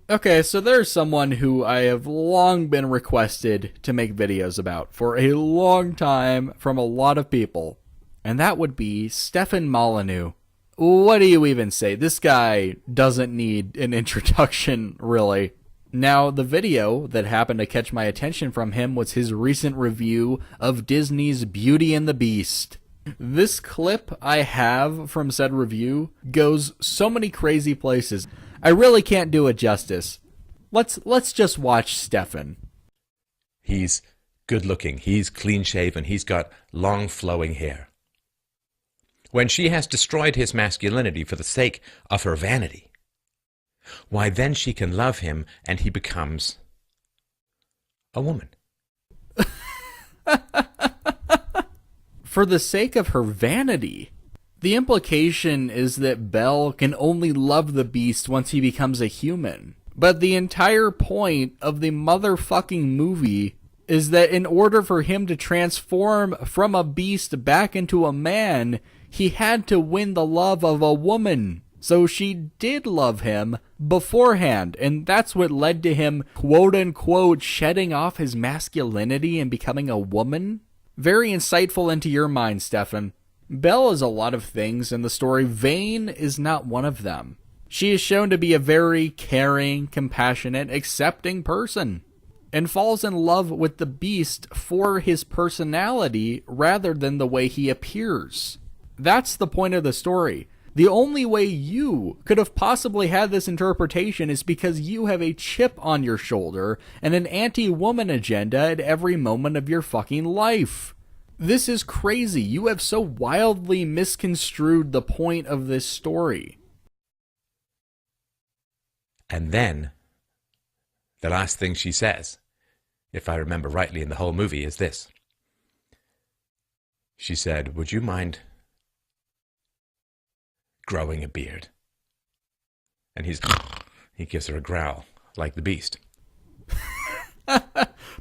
Okay, so there's someone who I have long been requested to make videos about for a long time from a lot of people, and that would be Stefan Molyturd. What do you even say? This guy doesn't need an introduction, really. Now, the video that happened to catch my attention from him was his recent review of Disney's Beauty and the Beast. This clip I have from said review goes so many crazy places. I really can't do it justice. Let's just watch Stefan. He's good looking, he's clean shaven, he's got long flowing hair. When she has destroyed his masculinity for the sake of her vanity, why then she can love him and he becomes a woman. For the sake of her vanity. The implication is that Belle can only love the Beast once he becomes a human. But the entire point of the motherfucking movie is that in order for him to transform from a beast back into a man, he had to win the love of a woman. So she did love him beforehand, and that's what led to him, quote-unquote, shedding off his masculinity and becoming a woman. Very insightful into your mind, Stefan. Belle is a lot of things in the story. Vain is not one of them. She is shown to be a very caring, compassionate, accepting person, and falls in love with the Beast for his personality rather than the way he appears. That's the point of the story. The only way you could have possibly had this interpretation is because you have a chip on your shoulder and an anti-woman agenda at every moment of your fucking life. This is crazy. You have so wildly misconstrued the point of this story. And then, the last thing she says, if I remember rightly in the whole movie, is this. She said, "Would you mind growing a beard?" And he gives her a growl, like the Beast.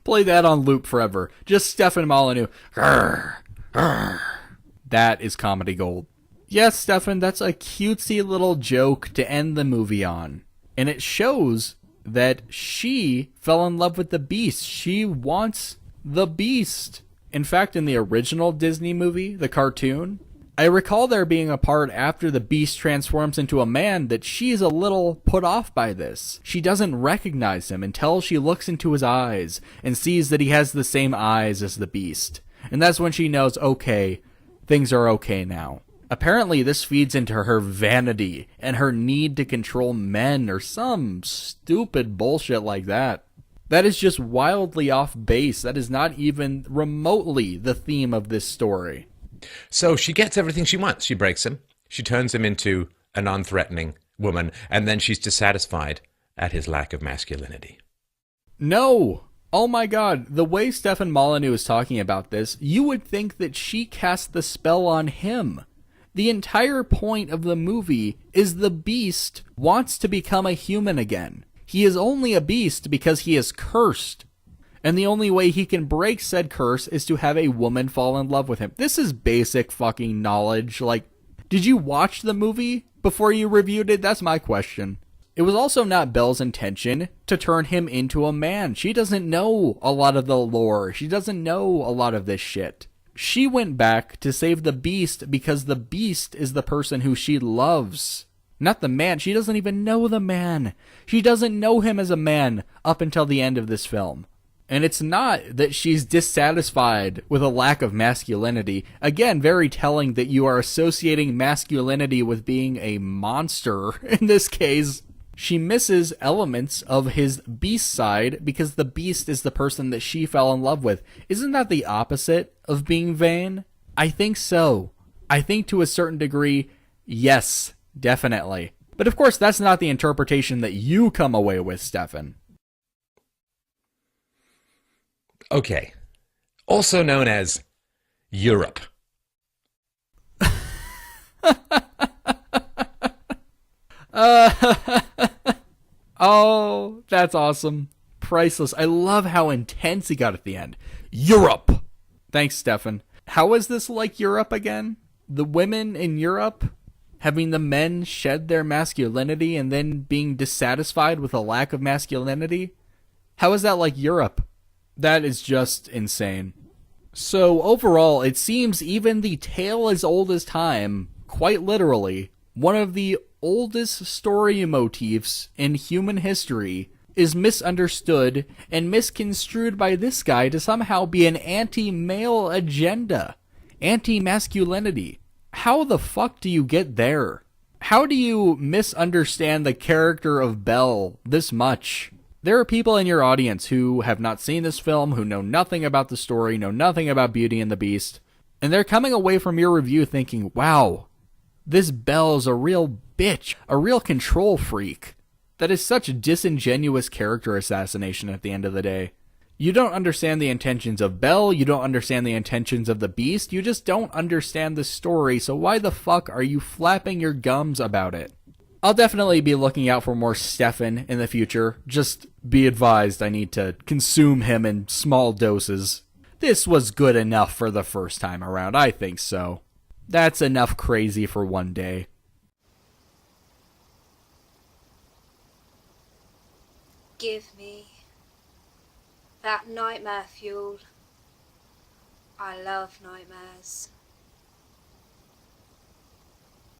Play that on loop forever. Just Stefan Molyturd. Grr, grr. That is comedy gold. Yes, Stefan, that's a cutesy little joke to end the movie on. And it shows that she fell in love with the Beast. She wants the Beast. In fact, in the original Disney movie, the cartoon, I recall there being a part after the Beast transforms into a man that she's a little put off by this. She doesn't recognize him until she looks into his eyes and sees that he has the same eyes as the Beast. And that's when she knows, okay, things are okay now. Apparently this feeds into her vanity and her need to control men or some stupid bullshit like that. That is just wildly off base. That is not even remotely the theme of this story. So she gets everything she wants. She breaks him. She turns him into a non-threatening woman. And then she's dissatisfied at his lack of masculinity. No! Oh my god, the way Stefan Molyturd is talking about this, you would think that she cast the spell on him. The entire point of the movie is the Beast wants to become a human again. He is only a beast because he is cursed. And the only way he can break said curse is to have a woman fall in love with him. This is basic fucking knowledge. Like, did you watch the movie before you reviewed it? That's my question. It was also not Belle's intention to turn him into a man. She doesn't know a lot of the lore. She doesn't know a lot of this shit. She went back to save the Beast because the Beast is the person who she loves. Not the man. She doesn't even know the man. She doesn't know him as a man up until the end of this film. And it's not that she's dissatisfied with a lack of masculinity. Again, very telling that you are associating masculinity with being a monster. In this case, she misses elements of his beast side because the Beast is the person that she fell in love with. Isn't that the opposite of being vain? I think so. I think to a certain degree, yes, definitely. But of course, that's not the interpretation that you come away with, Stefan. Okay. Also known as Europe. Oh, that's awesome. Priceless. I love how intense he got at the end. Europe! Thanks, Stefan. How is this like Europe again? The women in Europe? Having the men shed their masculinity and then being dissatisfied with a lack of masculinity? How is that like Europe? That is just insane. So overall, it seems even the tale as old as time, quite literally, one of the oldest story motifs in human history, is misunderstood and misconstrued by this guy to somehow be an anti-male agenda, anti-masculinity. How the fuck do you get there? How do you misunderstand the character of Belle this much? There are people in your audience who have not seen this film, who know nothing about the story, know nothing about Beauty and the Beast, and they're coming away from your review thinking, wow, this Belle's a real bitch, a real control freak. That is such disingenuous character assassination at the end of the day. You don't understand the intentions of Belle, you don't understand the intentions of the Beast, you just don't understand the story, so why the fuck are you flapping your gums about it? I'll definitely be looking out for more Stefan in the future. Just be advised I need to consume him in small doses. This was good enough for the first time around, I think so. That's enough crazy for one day. Give me that nightmare fuel. I love nightmares.